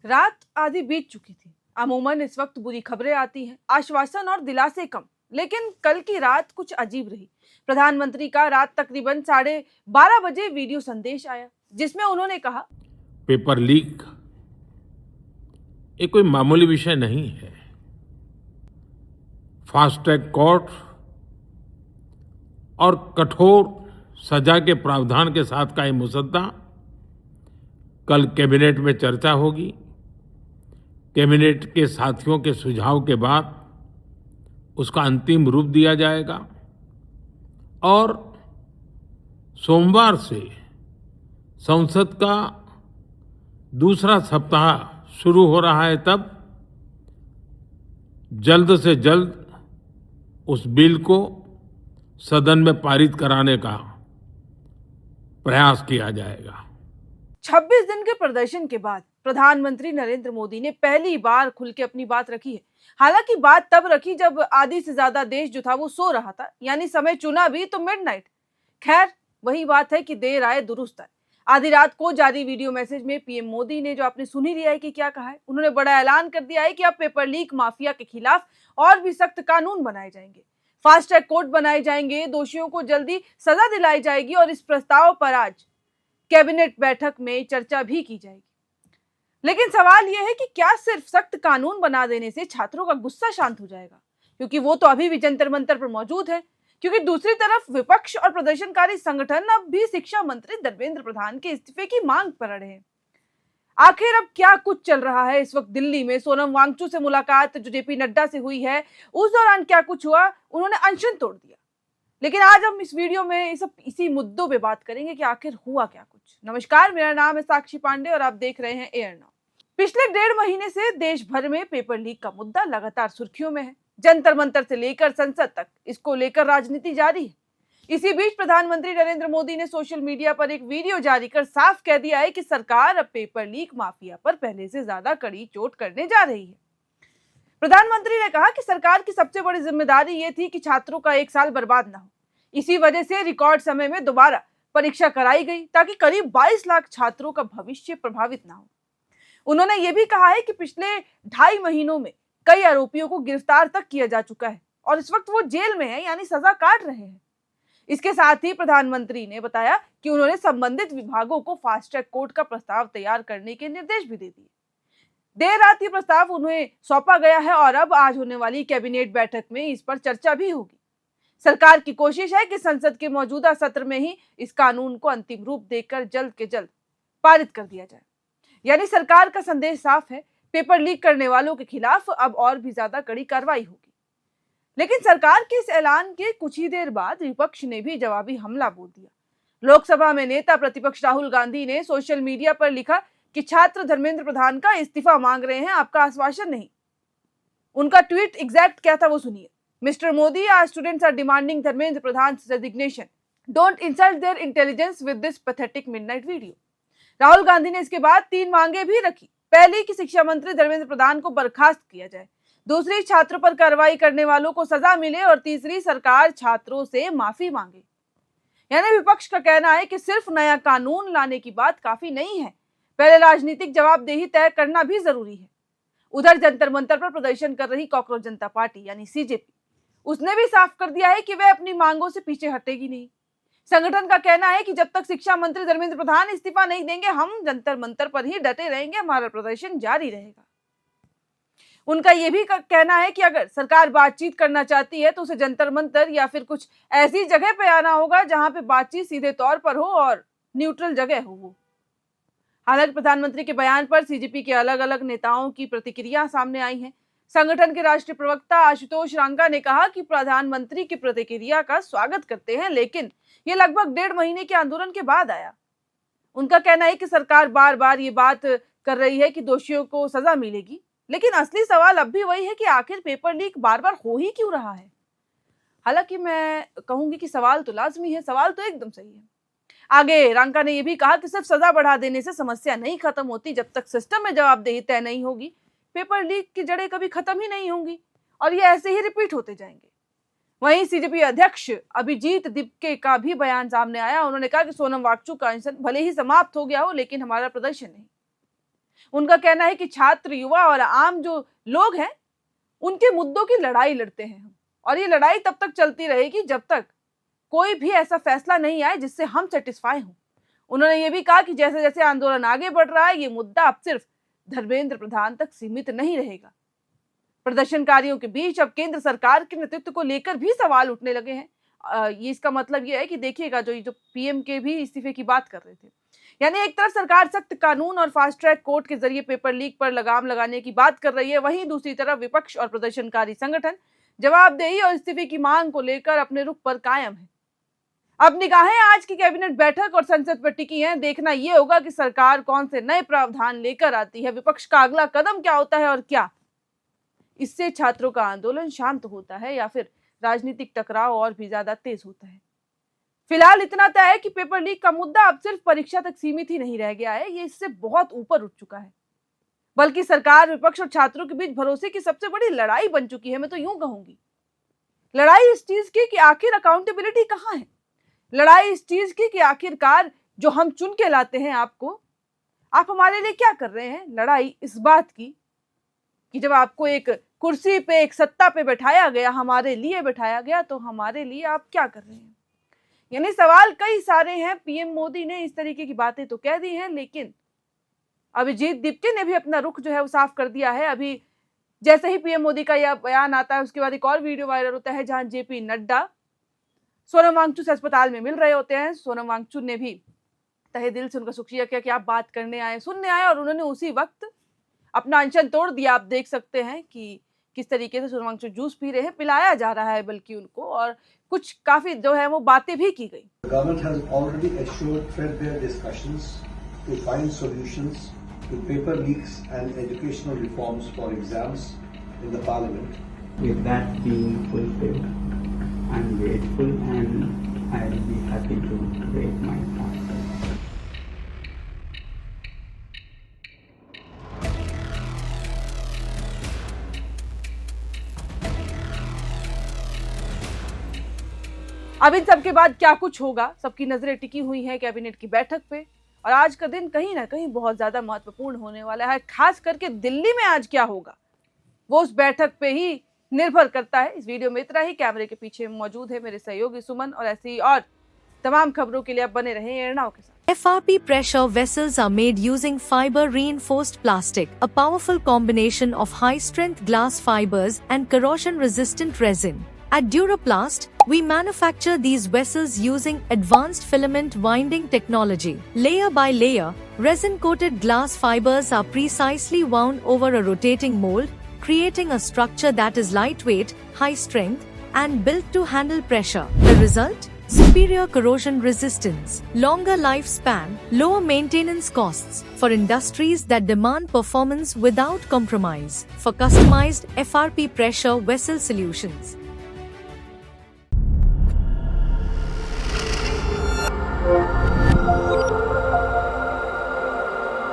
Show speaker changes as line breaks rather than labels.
रात आधी बीत चुकी थी। अमूमन इस वक्त बुरी खबरें आती हैं, आश्वासन और दिलासे कम। लेकिन कल की रात कुछ अजीब रही। प्रधानमंत्री का रात तकरीबन 12:30 बजे वीडियो संदेश आया, जिसमें उन्होंने कहा,
पेपर लीक ये कोई मामूली विषय नहीं है। फास्ट ट्रैक कोर्ट और कठोर सजा के प्रावधान के साथ का ये मुसद्दा कल कैबिनेट में चर्चा होगी। कैबिनेट के साथियों के सुझाव के बाद उसका अंतिम रूप दिया जाएगा और सोमवार से संसद का दूसरा सप्ताह शुरू हो रहा है। तब जल्द से जल्द उस बिल को सदन में पारित कराने का प्रयास किया जाएगा।
26 दिन के प्रदर्शन के बाद प्रधानमंत्री नरेंद्र मोदी ने पहली बार खुल के अपनी बात रखी है। हालांकि बात तब रखी जब आधी से ज्यादा देश जो था वो सो रहा था, यानी समय चुना भी तो मिडनाइट। खैर, वही बात है कि देर आए दुरुस्त आए। आधी रात को जारी वीडियो मैसेज में पीएम मोदी ने, जो आपने सुन ही लिया है कि क्या कहा है, उन्होंने बड़ा ऐलान कर दिया है कि अब पेपर लीक माफिया के खिलाफ और भी सख्त कानून बनाए जाएंगे, फास्ट ट्रैक कोर्ट बनाए जाएंगे, दोषियों को जल्दी सजा दिलाई जाएगी और इस प्रस्ताव पर आज कैबिनेट बैठक में चर्चा भी की जाएगी। लेकिन सवाल यह है कि क्या सिर्फ सख्त कानून बना देने से छात्रों का गुस्सा शांत हो जाएगा? क्योंकि वो तो अभी भी जंतर मंतर पर मौजूद है। क्योंकि दूसरी तरफ विपक्ष और प्रदर्शनकारी संगठन अब भी शिक्षा मंत्री धर्मेंद्र प्रधान के इस्तीफे की मांग पर अड़े हैं। आखिर अब क्या कुछ चल रहा है इस वक्त दिल्ली में? सोनम वांगचुक से मुलाकात जो जेपी नड्डा से हुई है, उस दौरान क्या कुछ हुआ? उन्होंने अनशन तोड़ दिया। लेकिन आज हम इस वीडियो में इसी मुद्दों पे बात करेंगे कि आखिर हुआ क्या कुछ। नमस्कार, मेरा नाम है साक्षी पांडे और आप देख रहे हैं एयर नाउ। पिछले 1.5 महीने से देश भर में पेपर लीक का मुद्दा लगातार सुर्खियों में है। जंतर मंतर से लेकर संसद तक इसको लेकर राजनीति जारी है। इसी बीच प्रधानमंत्री नरेंद्र मोदी ने सोशल मीडिया पर एक वीडियो जारी कर साफ कह दिया है कि सरकार अब पेपर लीक माफिया पर पहले से ज्यादा कड़ी चोट करने जा रही है। प्रधानमंत्री ने कहा कि सरकार की सबसे बड़ी जिम्मेदारी ये थी कि छात्रों का 1 साल बर्बाद न हो। इसी वजह से रिकॉर्ड समय में दोबारा परीक्षा कराई गई ताकि करीब 22 लाख छात्रों का भविष्य प्रभावित न हो। उन्होंने ये भी कहा है कि पिछले 2.5 महीनों में कई आरोपियों को गिरफ्तार तक किया जा चुका है और इस वक्त वो जेल में है, यानी सजा काट रहे हैं। इसके साथ ही प्रधानमंत्री ने बताया कि उन्होंने संबंधित विभागों को फास्ट ट्रैक कोर्ट का प्रस्ताव तैयार करने के निर्देश भी दे दिए। देर रात ये प्रस्ताव उन्हें सौंपा गया है और अब आज होने वाली कैबिनेट बैठक में इस पर चर्चा भी होगी। सरकार की कोशिश है कि संसद के मौजूदा सत्र में ही इस कानून को अंतिम रूप देकर जल्द के जल्द पारित कर दिया जाए। यानी सरकार का संदेश साफ है, पेपर लीक करने वालों के खिलाफ अब और भी ज्यादा कड़ी कार्रवाई होगी। लेकिन सरकार के इस ऐलान के कुछ ही देर बाद विपक्ष ने भी जवाबी हमला बोल दिया। लोकसभा में नेता प्रतिपक्ष राहुल गांधी ने सोशल मीडिया पर लिखा कि छात्र धर्मेंद्र प्रधान का इस्तीफा मांग रहे हैं, आपका आश्वासन नहीं। उनका ट्वीट एग्जैक्ट क्या था वो सुनिए। Mr. Modi, our students are demanding Dharmendra Pradhan's resignation. Don't insult their intelligence with this pathetic midnight video. Rahul Gandhi ने इसके बाद 3 मांगे भी रखी। पहली कि शिक्षा मंत्री धर्मेंद्र प्रधान को बर्खास्त किया जाए, दूसरी छात्रों पर कार्रवाई करने वालों को सजा मिले और तीसरी सरकार छात्रों से माफी मांगे। यानी विपक्ष का कहना है कि सिर्फ नया कानून लाने की बात काफी नहीं है, पहले राजनीतिक जवाबदेही तय करना भी जरूरी है। उधर जंतर मंतर पर प्रदर्शन कर रही कॉकरोच जनता पार्टी यानी सीजेपी, उसने भी साफ कर दिया है कि वह अपनी मांगों से पीछे हटेगी नहीं। संगठन का कहना है कि जब तक शिक्षा मंत्री धर्मेंद्र प्रधान इस्तीफा नहीं देंगे, हम जंतर मंतर पर ही डटे रहेंगे, हमारा प्रदर्शन जारी रहेगा। उनका यह भी कहना है कि अगर सरकार बातचीत करना चाहती है तो उसे जंतर मंतर या फिर कुछ ऐसी जगह पे आना होगा जहां पे बातचीत सीधे तौर पर हो और न्यूट्रल जगह हो वो। हालांकि प्रधानमंत्री के बयान पर सीजेपी के अलग अलग नेताओं की प्रतिक्रिया सामने आई है। संगठन के राष्ट्रीय प्रवक्ता आशुतोष रांगा ने कहा कि प्रधानमंत्री की प्रतिक्रिया का स्वागत करते हैं, लेकिन ये लगभग 1.5 महीने के आंदोलन के बाद आया। उनका कहना है कि सरकार बार बार ये बात कर रही है कि दोषियों को सजा मिलेगी, लेकिन असली सवाल अब भी वही है कि आखिर पेपर लीक बार बार हो ही क्यों रहा है। हालांकि मैं कहूंगी कि सवाल तो लाजमी है, सवाल तो एकदम सही है। आगे रांका ने यह भी कहा कि सिर्फ सजा बढ़ा देने से समस्या नहीं खत्म होती, जब तक सिस्टम में जवाबदेही तय नहीं होगी पेपर लीक की जड़ें कभी खत्म ही नहीं होंगी और ये ऐसे ही रिपीट होते जाएंगे। वहीं सीजेपी अध्यक्ष अभिजीत दिपके का भी बयान सामने आया। उन्होंने कहा कि सोनम वांगचुक का अनशन भले ही समाप्त हो गया हो, लेकिन हमारा प्रदर्शन नहीं। उनका कहना है कि छात्र, युवा और आम जो लोग हैं उनके मुद्दों की लड़ाई लड़ते हैं हम, और ये लड़ाई तब तक चलती रहेगी जब तक कोई भी ऐसा फैसला नहीं आए जिससे हम सेटिस्फाई हों। उन्होंने ये भी कहा कि जैसे जैसे आंदोलन आगे बढ़ रहा है, ये मुद्दा अब सिर्फ धर्मेंद्र प्रधान तक सीमित नहीं रहेगा। प्रदर्शनकारियों के बीच अब केंद्र सरकार के नेतृत्व को लेकर भी सवाल उठने लगे हैं। ये इसका मतलब ये है कि देखिएगा, जो पीएम के भी इस्तीफे की बात कर रहे थे, यानी एक तरफ सरकार सख्त कानून और फास्ट ट्रैक कोर्ट के जरिए पेपर लीक पर लगाम लगाने की बात कर रही है, वहीं दूसरी तरफ विपक्ष और प्रदर्शनकारी संगठन जवाबदेही और इस्तीफे की मांग को लेकर अपने रुख पर कायम है। अब निगाहें आज की कैबिनेट बैठक और संसद पर टिकी हैं। देखना यह होगा कि सरकार कौन से नए प्रावधान लेकर आती है, विपक्ष का अगला कदम क्या होता है और क्या इससे छात्रों का आंदोलन शांत होता है या फिर राजनीतिक टकराव और भी ज्यादा तेज होता है। फिलहाल इतना तय है कि पेपर लीक का मुद्दा अब सिर्फ परीक्षा तक सीमित ही नहीं रह गया है, ये इससे बहुत ऊपर उठ चुका है, बल्कि सरकार, विपक्ष और छात्रों के बीच भरोसे की सबसे बड़ी लड़ाई बन चुकी है। मैं तो यूं कहूंगी, लड़ाई इस चीज की कि आखिर अकाउंटेबिलिटी कहां है, लड़ाई इस चीज की कि आखिरकार जो हम चुन के लाते हैं आपको, आप हमारे लिए क्या कर रहे हैं। लड़ाई इस बात की कि जब आपको एक कुर्सी पे, एक सत्ता पे बैठाया गया, हमारे लिए बैठाया गया, तो हमारे लिए आप क्या कर रहे हैं। यानी सवाल कई सारे हैं। पीएम मोदी ने इस तरीके की बातें तो कह दी हैं, लेकिन अभिजीत दीप्ति ने भी अपना रुख जो है वो साफ कर दिया है। अभी जैसे ही पीएम मोदी का यह बयान आता है, उसके बाद एक और वीडियो वायरल होता है जहां जेपी नड्डा सोनम वांगचुक से अस्पताल में मिल रहे होते हैं। सोनम वांगचुक ने भी तहे दिल से उनका शुक्रिया किया कि आप बात करने आए, सुनने आए, और उन्होंने उसी वक्त अपना अनशन तोड़ दिया। आप देख सकते हैं कि किस तरीके से सोनम वांगचुक जूस पी रहे हैं, पिलाया जा रहा है बल्कि उनको, और कुछ काफी जो है वो बातें भी की गई।
Government has already assured threadbare discussions to find solutions to paper leaks and educational reforms for exams in the parliament.
With that being fulfilled, I am grateful and I will be happy to break my fast.
अब इन सबके बाद क्या कुछ होगा, सबकी नजरें टिकी हुई हैं कैबिनेट की बैठक पे, और आज का दिन कहीं ना कहीं बहुत ज्यादा महत्वपूर्ण होने वाला है। खास करके दिल्ली में आज क्या होगा वो उस बैठक पे ही निर्भर करता है। इस वीडियो में इतना ही। कैमरे के पीछे मौजूद है मेरे सहयोगी सुमन, और ऐसी और तमाम खबरों के लिए आप बने रहें एर्नाव के साथ।
FRP pressure vessels are made using fiber reinforced plastic, a powerful combination of high strength glass fibers and corrosion resistant resin. At Duraplast, we manufacture these vessels using advanced filament winding technology. Layer by layer, resin-coated glass fibers are precisely wound over a rotating mold, creating a structure that is lightweight, high strength, and built to handle pressure. The result? Superior corrosion resistance, longer lifespan, lower maintenance costs for industries that demand performance without compromise. For customized FRP pressure vessel solutions,